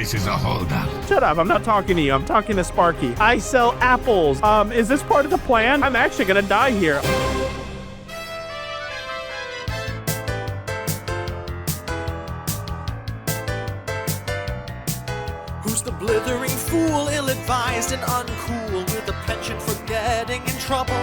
This is a holdup. Shut up, I'm not talking to you, I'm talking to Sparky. I sell apples. Is this part of the plan? I'm actually gonna die here. Who's the blithering fool, ill-advised and uncool, with a penchant for getting in trouble?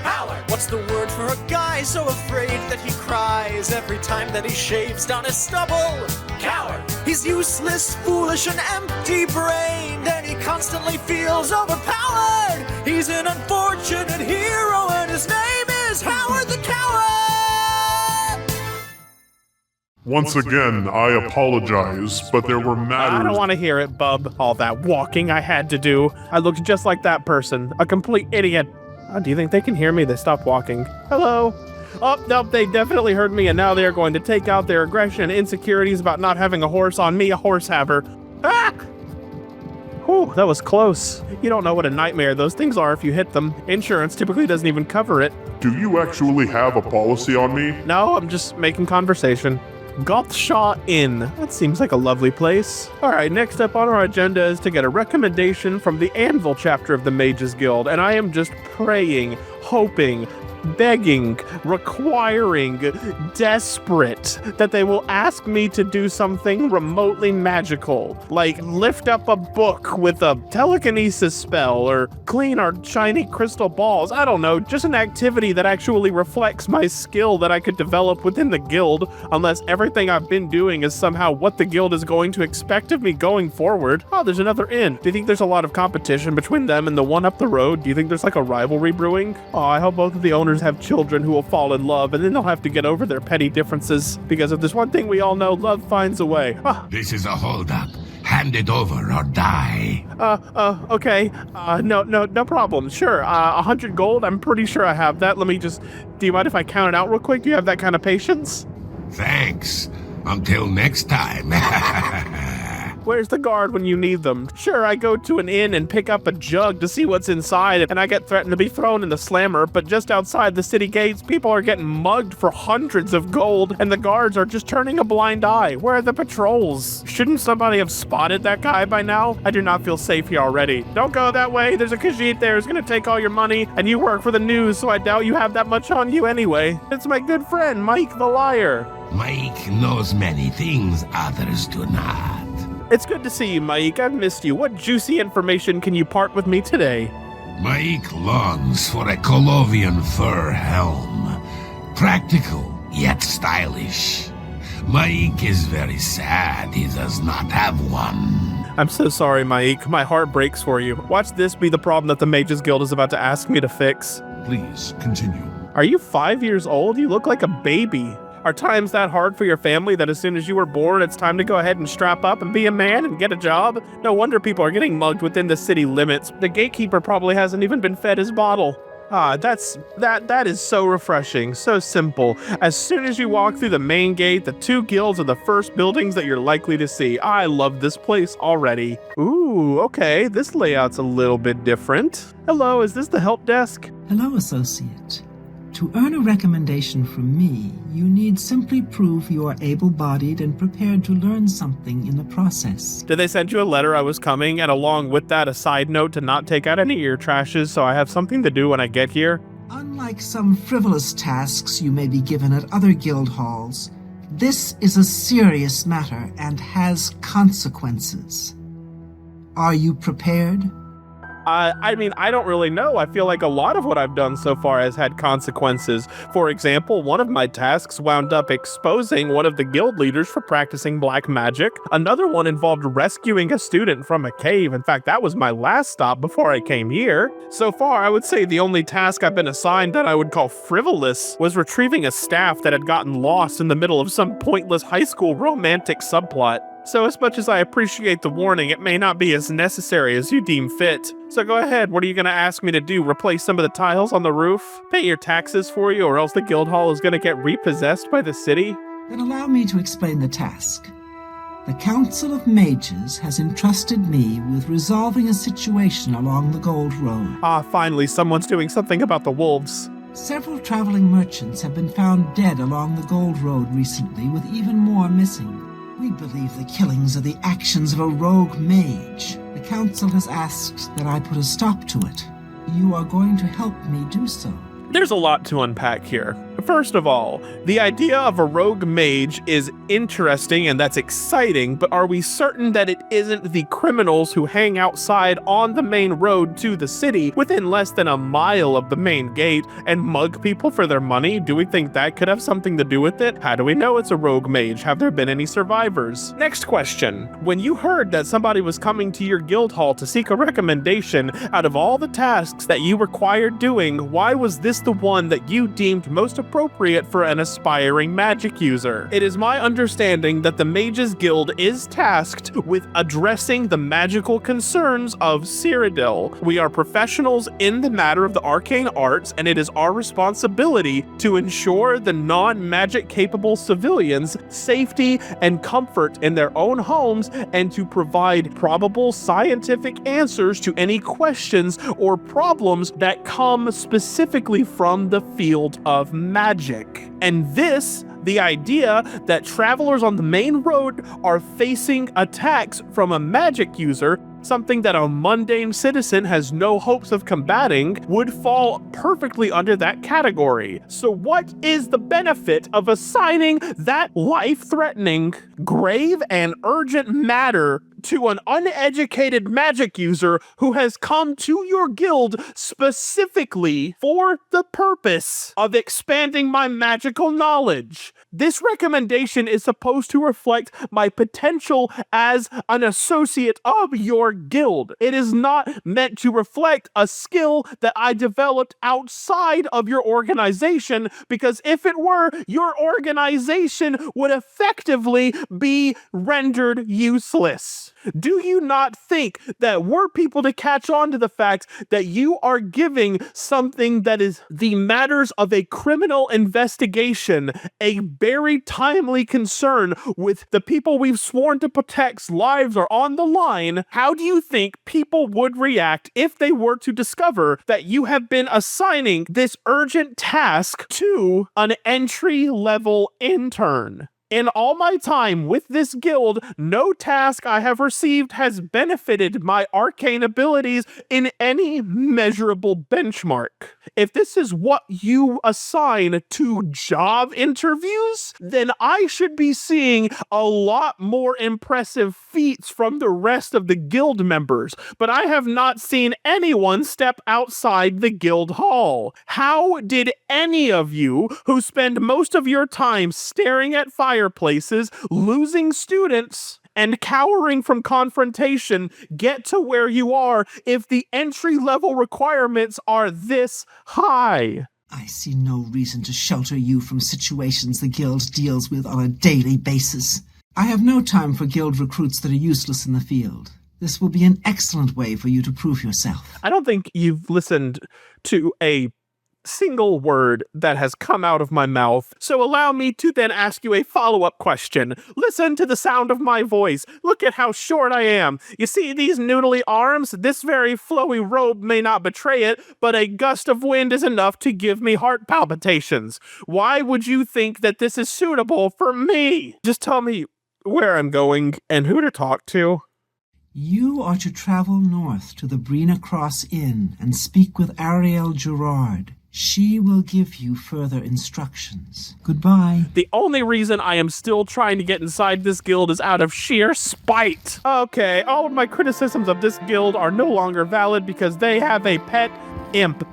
Howard! What's the word for a guy so afraid that he cries every time that he shaves down his stubble? Coward! He's useless, foolish, and empty-brained, and he constantly feels overpowered. He's an unfortunate hero, and his name is Howard the Coward! Once again, I apologize, but there were matters— I don't want to hear it, bub. All that walking I had to do. I looked just like that person. A complete idiot. Oh, do you think they can hear me? They stopped walking. Hello? Oh, nope, they definitely heard me, and now they're going to take out their aggression and insecurities about not having a horse on me, a horse haver. Ah! Whew, that was close. You don't know what a nightmare those things are if you hit them. Insurance typically doesn't even cover it. Do you actually have a policy on me? No, I'm just making conversation. Gothshaw Inn. That seems like a lovely place. Alright, next up on our agenda is to get a recommendation from the Anvil chapter of the Mages Guild, and I am just praying, hoping, begging, requiring, desperate that they will ask me to do something remotely magical, like lift up a book with a telekinesis spell or clean our shiny crystal balls. I don't know, just an activity that actually reflects my skill that I could develop within the guild, unless everything I've been doing is somehow what the guild is going to expect of me going forward. Oh, there's another inn. Do you think there's a lot of competition between them and the one up the road? Do you think there's like a rivalry brewing? Oh, I hope both of the owners have children who will fall in love, and then they'll have to get over their petty differences, because if there's one thing we all know, love finds a way. This is a holdup. Hand it over or die. Okay. No problem. Sure, 100 gold, I'm pretty sure I have that. Do you mind if I count it out real quick? Do you have that kind of patience? Thanks. Until next time. Where's the guard when you need them? Sure, I go to an inn and pick up a jug to see what's inside, and I get threatened to be thrown in the slammer, but just outside the city gates, people are getting mugged for hundreds of gold, and the guards are just turning a blind eye. Where are the patrols? Shouldn't somebody have spotted that guy by now? I do not feel safe here already. Don't go that way. There's a Khajiit there who's gonna take all your money, and you work for the news, so I doubt you have that much on you anyway. It's my good friend, Mike the Liar. Mike knows many things others do not. It's good to see you, Mike. I've missed you. What juicy information can you part with me today? Mike longs for a Colovian fur helm. Practical, yet stylish. Mike is very sad he does not have one. I'm so sorry, Mike. My heart breaks for you. Watch this be the problem that the Mages Guild is about to ask me to fix. Please, continue. Are you 5 years old? You look like a baby. Are times that hard for your family that as soon as you were born, it's time to go ahead and strap up and be a man and get a job? No wonder people are getting mugged within the city limits. The gatekeeper probably hasn't even been fed his bottle. That is so refreshing, so simple. As soon as you walk through the main gate, the two guilds are the first buildings that you're likely to see. I love this place already. Ooh, okay, this layout's a little bit different. Hello, is this the help desk? Hello, associate. To earn a recommendation from me, you need simply prove you are able-bodied and prepared to learn something in the process. Did they send you a letter I was coming, and along with that a side note to not take out any ear trashes so I have something to do when I get here? Unlike some frivolous tasks you may be given at other guild halls, this is a serious matter and has consequences. Are you prepared? I mean, I don't really know. I feel like a lot of what I've done so far has had consequences. For example, one of my tasks wound up exposing one of the guild leaders for practicing black magic. Another one involved rescuing a student from a cave. In fact, that was my last stop before I came here. So far, I would say the only task I've been assigned that I would call frivolous was retrieving a staff that had gotten lost in the middle of some pointless high school romantic subplot. So as much as I appreciate the warning, it may not be as necessary as you deem fit. So go ahead, what are you going to ask me to do? Replace some of the tiles on the roof? Pay your taxes for you, or else the guild hall is going to get repossessed by the city? Then allow me to explain the task. The Council of Mages has entrusted me with resolving a situation along the Gold Road. Ah, finally, someone's doing something about the wolves. Several traveling merchants have been found dead along the Gold Road recently, with even more missing. We believe the killings are the actions of a rogue mage. The council has asked that I put a stop to it. You are going to help me do so. There's a lot to unpack here. First of all, the idea of a rogue mage is interesting and that's exciting, but are we certain that it isn't the criminals who hang outside on the main road to the city within less than a mile of the main gate and mug people for their money? Do we think that could have something to do with it? How do we know it's a rogue mage? Have there been any survivors? Next question. When you heard that somebody was coming to your guild hall to seek a recommendation, out of all the tasks that you required doing, why was this the one that you deemed most appropriate for an aspiring magic user? It is my understanding that the Mages Guild is tasked with addressing the magical concerns of Cyrodiil. We are professionals in the matter of the arcane arts, and it is our responsibility to ensure the non-magic capable civilians' safety and comfort in their own homes and to provide probable scientific answers to any questions or problems that come specifically from the field of magic. And this, the idea that travelers on the main road are facing attacks from a magic user, something that a mundane citizen has no hopes of combating, would fall perfectly under that category. So what is the benefit of assigning that life-threatening, grave, and urgent matter to an uneducated magic user who has come to your guild specifically for the purpose of expanding my magical knowledge? This recommendation is supposed to reflect my potential as an associate of your guild. It is not meant to reflect a skill that I developed outside of your organization, because if it were, your organization would effectively be rendered useless. Do you not think that were people to catch on to the fact that you are giving something that is the matters of a criminal investigation a very timely concern with the people we've sworn to protect's lives are on the line, how do you think people would react if they were to discover that you have been assigning this urgent task to an entry-level intern? In all my time with this guild, no task I have received has benefited my arcane abilities in any measurable benchmark. If this is what you assign to job interviews, then I should be seeing a lot more impressive feats from the rest of the guild members, but I have not seen anyone step outside the guild hall. How did any of you who spend most of your time staring at fireplaces, losing students, and cowering from confrontation get to where you are if the entry-level requirements are this high? I see no reason to shelter you from situations the guild deals with on a daily basis. I have no time for guild recruits that are useless in the field. This will be an excellent way for you to prove yourself. I don't think you've listened to a single word that has come out of my mouth, so allow me to then ask you a follow-up question. Listen to the sound of my voice. Look at how short I am. You see these noodly arms? This very flowy robe may not betray it, but a gust of wind is enough to give me heart palpitations. Why would you think that this is suitable for me? Just tell me where I'm going and who to talk to. You are to travel north to the Brina Cross Inn and speak with Ariel Gerard. She will give you further instructions. Goodbye. The only reason I am still trying to get inside this guild is out of sheer spite. Okay, all of my criticisms of this guild are no longer valid because they have a pet imp.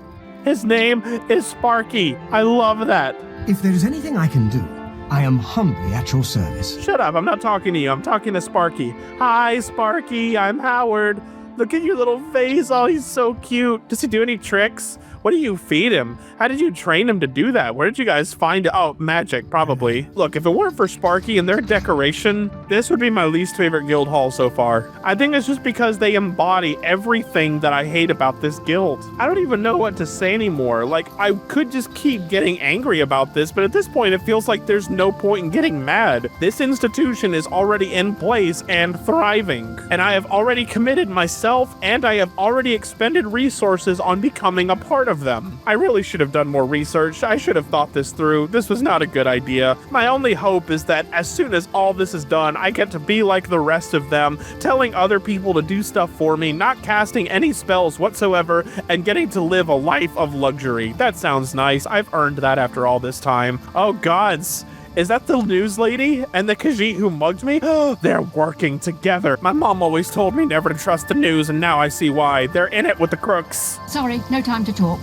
His name is Sparky. I love that. If there is anything I can do, I am humbly at your service. Shut up, I'm not talking to you, I'm talking to Sparky. Hi, Sparky, I'm Howard. Look at your little face, oh, he's so cute. Does he do any tricks? What do you feed him? How did you train him to do that? Where did you guys find it? Oh, magic, probably. Look, if it weren't for Sparky and their decoration, this would be my least favorite guild hall so far. I think it's just because they embody everything that I hate about this guild. I don't even know what to say anymore. Like, I could just keep getting angry about this, but at this point, it feels like there's no point in getting mad. This institution is already in place and thriving, and I have already committed myself, and I have already expended resources on becoming a part heard of them. I really should have done more research. I should have thought this through. This was not a good idea. My only hope is that as soon as all this is done, I get to be like the rest of them, telling other people to do stuff for me, not casting any spells whatsoever, and getting to live a life of luxury. That sounds nice. I've earned that after all this time. Oh gods. Is that the news lady and the Khajiit who mugged me? Oh, they're working together. My mom always told me never to trust the news, and now I see why. They're in it with the crooks. Sorry, no time to talk.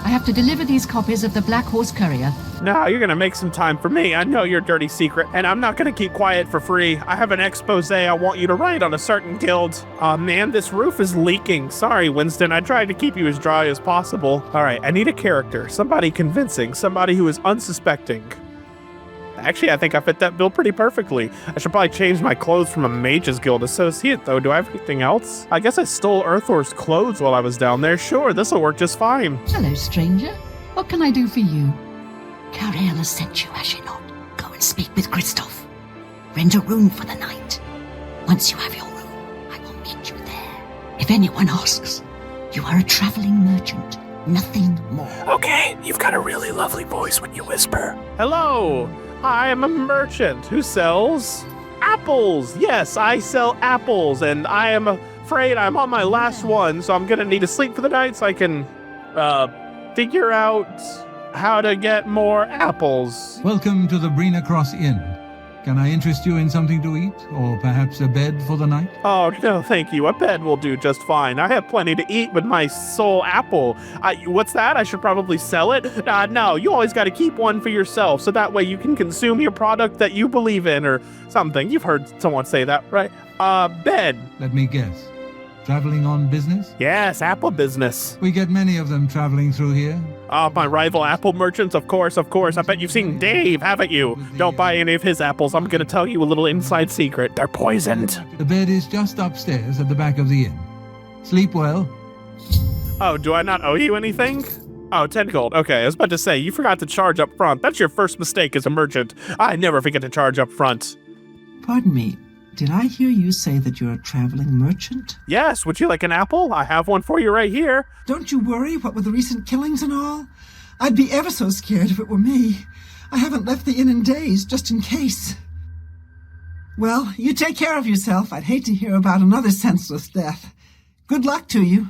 I have to deliver these copies of the Black Horse Courier. No, you're gonna make some time for me. I know your dirty secret, and I'm not gonna keep quiet for free. I have an expose I want you to write on a certain guild. Aw, man, this roof is leaking. Sorry, Winston, I tried to keep you as dry as possible. All right, I need a character, somebody convincing, somebody who is unsuspecting. Actually, I think I fit that bill pretty perfectly. I should probably change my clothes from a Mage's Guild associate, though. Do I have anything else? I guess I stole Earthor's clothes while I was down there. Sure, this'll work just fine. Hello, stranger. What can I do for you? Cariel has sent you, has she not? Go and speak with Christoph. Rent a room for the night. Once you have your room, I will meet you there. If anyone asks, you are a traveling merchant, nothing more. Okay, you've got a really lovely voice when you whisper. Hello, I am a merchant who sells apples. Yes, I sell apples, and I am afraid I'm on my last one, so I'm gonna need to sleep for the night so I can, figure out how to get more apples. Welcome to the Brina Cross Inn. Can I interest you in something to eat, or perhaps a bed for the night? Oh, no, thank you. A bed will do just fine. I have plenty to eat with my soul apple. What's that? I should probably sell it? No, you always got to keep one for yourself, so that way you can consume your product that you believe in or something. You've heard someone say that, right? Bed. Let me guess. Traveling on business? Yes, apple business. We get many of them traveling through here. My rival apple merchants, of course. I bet you've seen Dave, haven't you? Don't buy any of his apples. I'm gonna tell you a little inside secret. They're poisoned. The bed is just upstairs at the back of the inn. Sleep well. Oh, do I not owe you anything? Oh, 10 gold. Okay, I was about to say, you forgot to charge up front. That's your first mistake as a merchant. I never forget to charge up front. Pardon me, did I hear you say that you're a traveling merchant? Yes, would you like an apple? I have one for you right here. Don't you worry, what with the recent killings and all? I'd be ever so scared if it were me. I haven't left the inn in days, just in case. Well, you take care of yourself. I'd hate to hear about another senseless death. Good luck to you.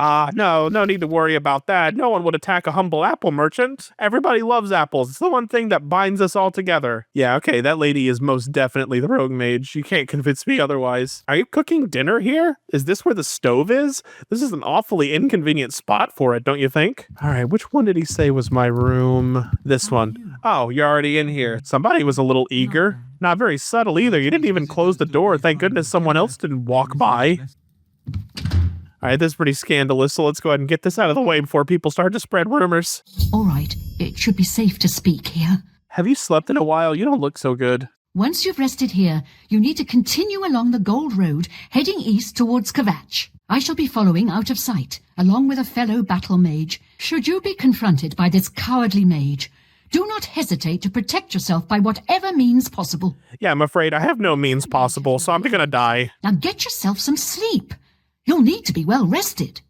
No need to worry about that. No one would attack a humble apple merchant. Everybody loves apples. It's the one thing that binds us all together. Yeah, okay, that lady is most definitely the rogue mage. You can't convince me otherwise. Are you cooking dinner here? Is this where the stove is? This is an awfully inconvenient spot for it, don't you think? All right, which one did he say was my room? This one. Oh, you're already in here. Somebody was a little eager. Not very subtle either. You didn't even close the door. Thank goodness someone else didn't walk by. All right, this is pretty scandalous, so let's go ahead and get this out of the way before people start to spread rumors. All right, it should be safe to speak here. Have you slept in a while? You don't look so good. Once you've rested here, you need to continue along the Gold Road, heading east towards Kvatch. I shall be following out of sight, along with a fellow battle mage. Should you be confronted by this cowardly mage, do not hesitate to protect yourself by whatever means possible. Yeah, I'm afraid I have no means possible, so I'm gonna die. Now get yourself some sleep. You'll need to be well rested.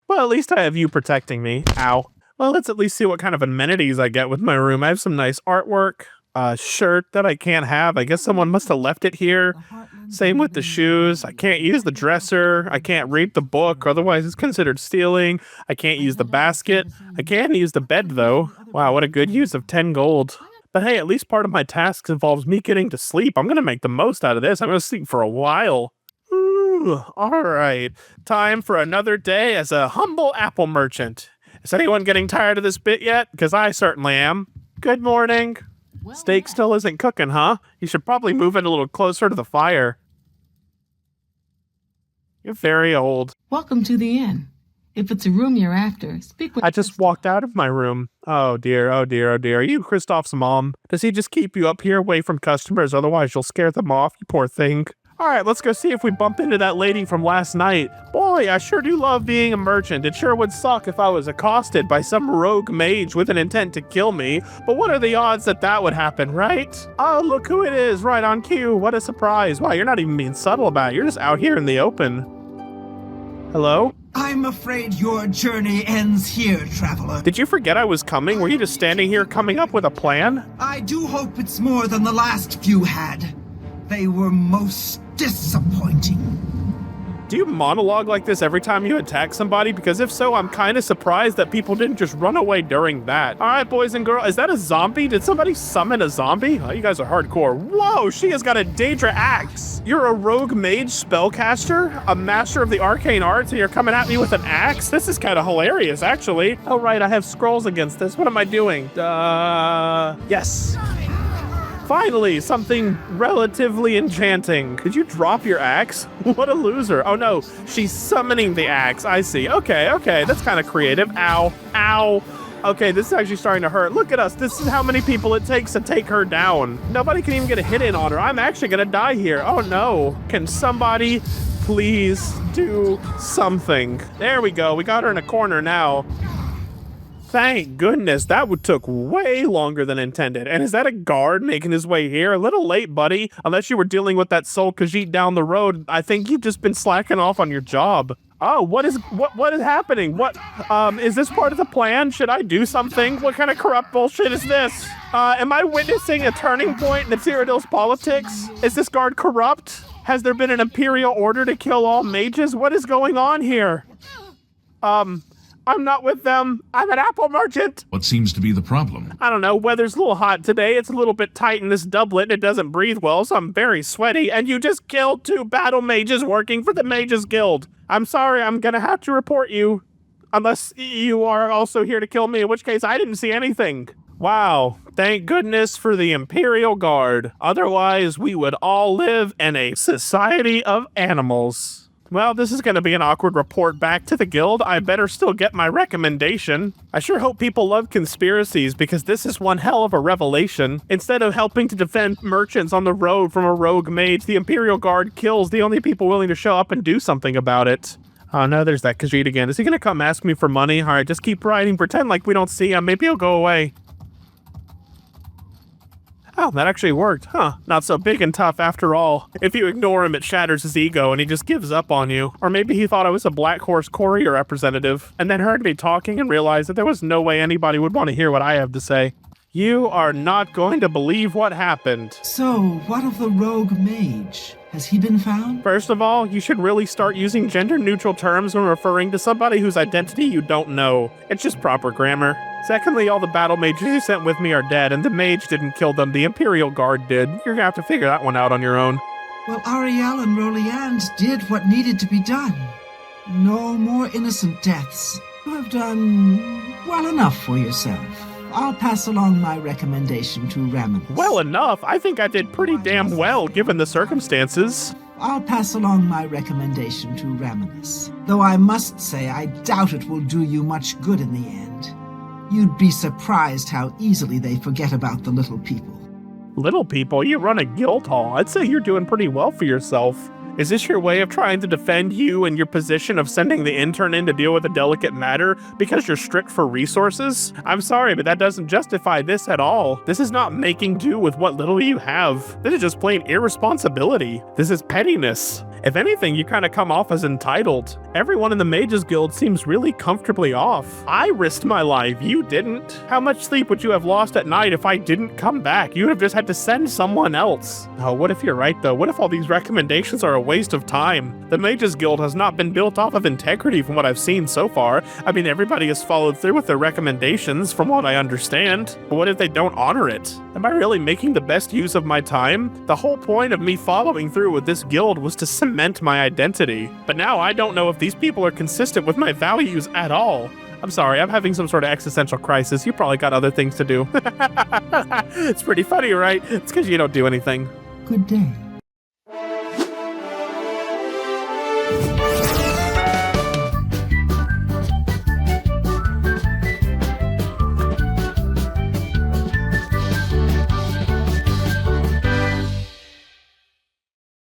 Well, at least I have you protecting me. Ow. Well, let's at least see what kind of amenities I get with my room. I have some nice artwork, a shirt that I can't have. I guess someone must have left it here. Same with the shoes. I can't use the dresser. I can't read the book, otherwise it's considered stealing. I can't use the basket. I can use the bed, though. Wow, what a good use of 10 gold. But hey, at least part of my tasks involves me getting to sleep. I'm gonna make the most out of this. I'm gonna sleep for a while. All right, time for another day as a humble apple merchant. Is anyone getting tired of this bit yet? Because I certainly am. Good morning. Steak still isn't cooking, huh? You should probably move it a little closer to the fire. You're very old. Welcome to the inn. If it's a room you're after, speak with... I just walked out of my room. Oh dear, oh dear, oh dear. Are you Christoph's mom? Does he just keep you up here away from customers? Otherwise you'll scare them off, you poor thing. All right, let's go see if we bump into that lady from last night. Boy, I sure do love being a merchant. It sure would suck if I was accosted by some rogue mage with an intent to kill me. But what are the odds that that would happen, right? Oh, look who it is, right on cue. What a surprise. Wow, you're not even being subtle about it. You're just out here in the open. Hello? I'm afraid your journey ends here, traveler. Did you forget I was coming? Were you just standing here coming up with a plan? I do hope it's more than the last few had. They were most disappointing. Do you monologue like this every time you attack somebody? Because if so, I'm kind of surprised that people didn't just run away during that. All right, boys and girls, is that a zombie? Did somebody summon a zombie? Oh, you guys are hardcore. Whoa, she has got a Daedra axe. You're a rogue mage spellcaster, a master of the arcane arts, and you're coming at me with an axe? This is kind of hilarious, actually. Oh, right, I have scrolls against this. What am I doing? Yes. Finally, something relatively enchanting. Did you drop your axe? What a loser. Oh no, she's summoning the axe. I see. Okay, that's kind of creative. Ow, ow. Okay, this is actually starting to hurt. Look at us. This is how many people it takes to take her down. Nobody can even get a hit in on her. I'm actually gonna die here. Oh no. Can somebody please do something? There we go. We got her in a corner now. Thank goodness, that took way longer than intended. And is that a guard making his way here? A little late, buddy. Unless you were dealing with that Soul Khajiit down the road, I think you've just been slacking off on your job. Oh, what is happening? What, is this part of the plan? Should I do something? What kind of corrupt bullshit is this? Am I witnessing a turning point in the Cyrodiil's politics? Is this guard corrupt? Has there been an imperial order to kill all mages? What is going on here? I'm not with them. I'm an apple merchant. What seems to be the problem? I don't know. Weather's a little hot today. It's a little bit tight in this doublet. It doesn't breathe well, so I'm very sweaty. And you just killed 2 battle mages working for the Mages Guild. I'm sorry. I'm gonna have to report you. Unless you are also here to kill me, in which case I didn't see anything. Wow. Thank goodness for the Imperial Guard. Otherwise, we would all live in a society of animals. Well, this is going to be an awkward report back to the guild. I better still get my recommendation. I sure hope people love conspiracies, because this is one hell of a revelation. Instead of helping to defend merchants on the road from a rogue mage, the Imperial Guard kills the only people willing to show up and do something about it. Oh no, there's that Khajiit again. Is he going to come ask me for money? All right, just keep riding. Pretend like we don't see him. Maybe he'll go away. Oh, that actually worked. Huh. Not so big and tough after all. If you ignore him, it shatters his ego and he just gives up on you. Or maybe he thought I was a Black Horse courier representative and then heard me talking and realized that there was no way anybody would want to hear what I have to say. You are not going to believe what happened. So, what of the rogue mage? Has he been found? First of all, you should really start using gender-neutral terms when referring to somebody whose identity you don't know. It's just proper grammar. Secondly, all the battle mages you sent with me are dead, and the mage didn't kill them, the Imperial Guard did. You're gonna have to figure that one out on your own. Well, Ariel and Roliand did what needed to be done. No more innocent deaths. You have done well enough for yourself. I'll pass along my recommendation to Raminus. Well enough? I think I did pretty damn well, given the circumstances. I'll pass along my recommendation to Raminus. Though I must say, I doubt it will do you much good in the end. You'd be surprised how easily they forget about the little people. Little people? You run a guild hall. I'd say you're doing pretty well for yourself. Is this your way of trying to defend you and your position of sending the intern in to deal with a delicate matter because you're strict for resources? I'm sorry, but that doesn't justify this at all. This is not making do with what little you have. This is just plain irresponsibility. This is pettiness. If anything, you kind of come off as entitled. Everyone in the Mages Guild seems really comfortably off. I risked my life, you didn't. How much sleep would you have lost at night if I didn't come back? You would have just had to send someone else. Oh, what if you're right though? What if all these recommendations are a waste of time? The Mages Guild has not been built off of integrity from what I've seen so far. I mean, everybody has followed through with their recommendations from what I understand. But what if they don't honor it? Am I really making the best use of my time? The whole point of me following through with this guild was to cement my identity. But now I don't know if these people are consistent with my values at all. I'm sorry, I'm having some sort of existential crisis. You probably got other things to do. It's pretty funny, right? It's because you don't do anything. Good day.